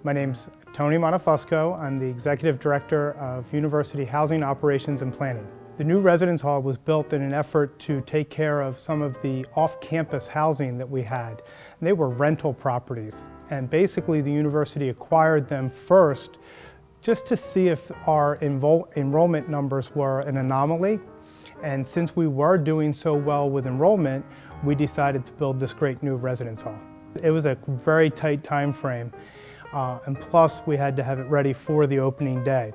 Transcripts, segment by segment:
My name's Tony Montefusco. I'm the Executive Director of University Housing Operations and Planning. The new residence hall was built in an effort to take care of some of the off-campus housing that we had. And they were rental properties, and basically the university acquired them first just to see if our enrollment numbers were an anomaly. And since we were doing so well with enrollment, we decided to build this great new residence hall. It was a very tight time frame. And plus we had to have it ready for the opening day.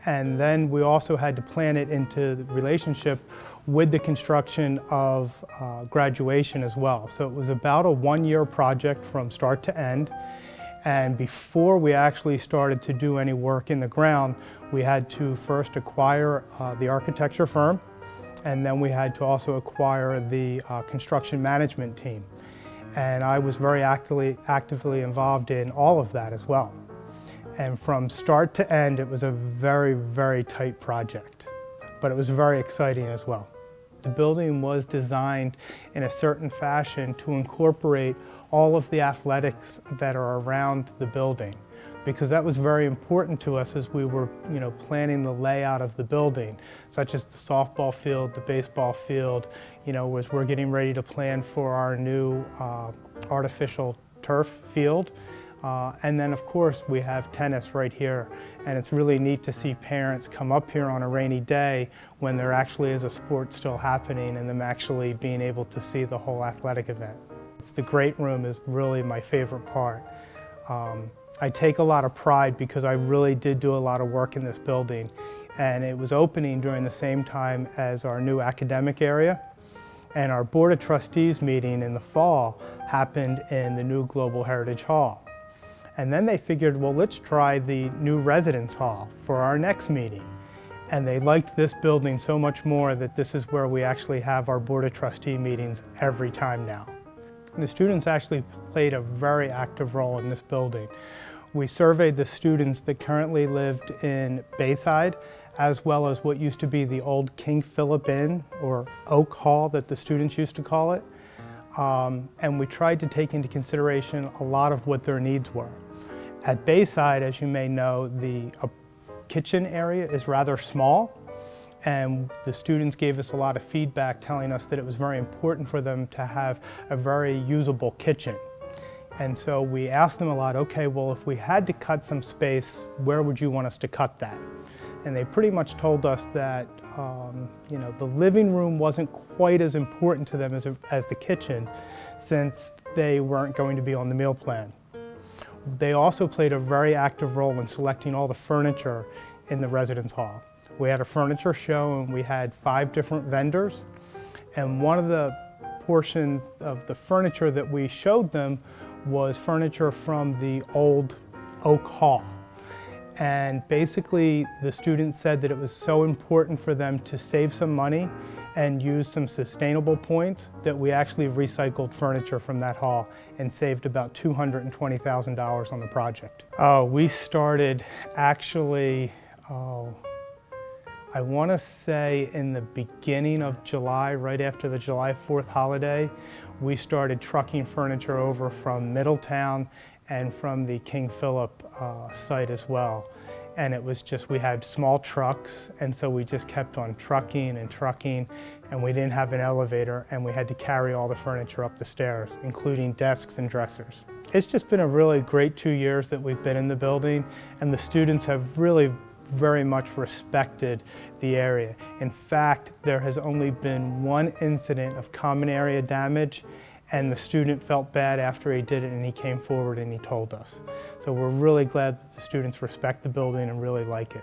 And then we also had to plan it into the relationship with the construction of graduation as well. So it was about a one-year project from start to end. And before we actually started to do any work in the ground, we had to first acquire the architecture firm, and then we had to also acquire the construction management team. And I was very actively involved in all of that as well. And from start to end, it was a very, very tight project, but it was very exciting as well. The building was designed in a certain fashion to incorporate all of the athletics that are around the building, because that was very important to us as we were, planning the layout of the building, such as the softball field, the baseball field, as we're getting ready to plan for our new artificial turf field. And then of course we have tennis right here, and it's really neat to see parents come up here on a rainy day when there actually is a sport still happening and them actually being able to see the whole athletic event. The great room is really my favorite part. I take a lot of pride because I really did do a lot of work in this building, and it was opening during the same time as our new academic area, and our Board of Trustees meeting in the fall happened in the new Global Heritage Hall. And then they figured, well, let's try the new residence hall for our next meeting. And they liked this building so much more that this is where we actually have our Board of Trustee meetings every time now. The students actually played a very active role in this building. We surveyed the students that currently lived in Bayside, as well as what used to be the old King Philip Inn, or Oak Hall that the students used to call it. And we tried to take into consideration a lot of what their needs were. At Bayside, as you may know, the kitchen area is rather small, and the students gave us a lot of feedback telling us that it was very important for them to have a very usable kitchen. And so we asked them a lot, okay, well, if we had to cut some space, where would you want us to cut that? And they pretty much told us that the living room wasn't quite as important to them as the kitchen, since they weren't going to be on the meal plan. They also played a very active role in selecting all the furniture in the residence hall. We had a furniture show, and we had 5 different vendors, and one of the portions of the furniture that we showed them was furniture from the old Oak Hall. And basically the students said that it was so important for them to save some money and use some sustainable points that we actually recycled furniture from that hall and saved about $220,000 on the project. We started actually, I want to say in the beginning of July, right after the July 4th holiday, we started trucking furniture over from Middletown and from the King Philip site as well. And it was just, we had small trucks, and so we just kept on trucking and trucking, and we didn't have an elevator, and we had to carry all the furniture up the stairs, including desks and dressers. It's just been a really great 2 years that we've been in the building, and the students have really very much respected the area. In fact, there has only been one incident of common area damage, and the student felt bad after he did it, and he came forward and he told us. So we're really glad that the students respect the building and really like it.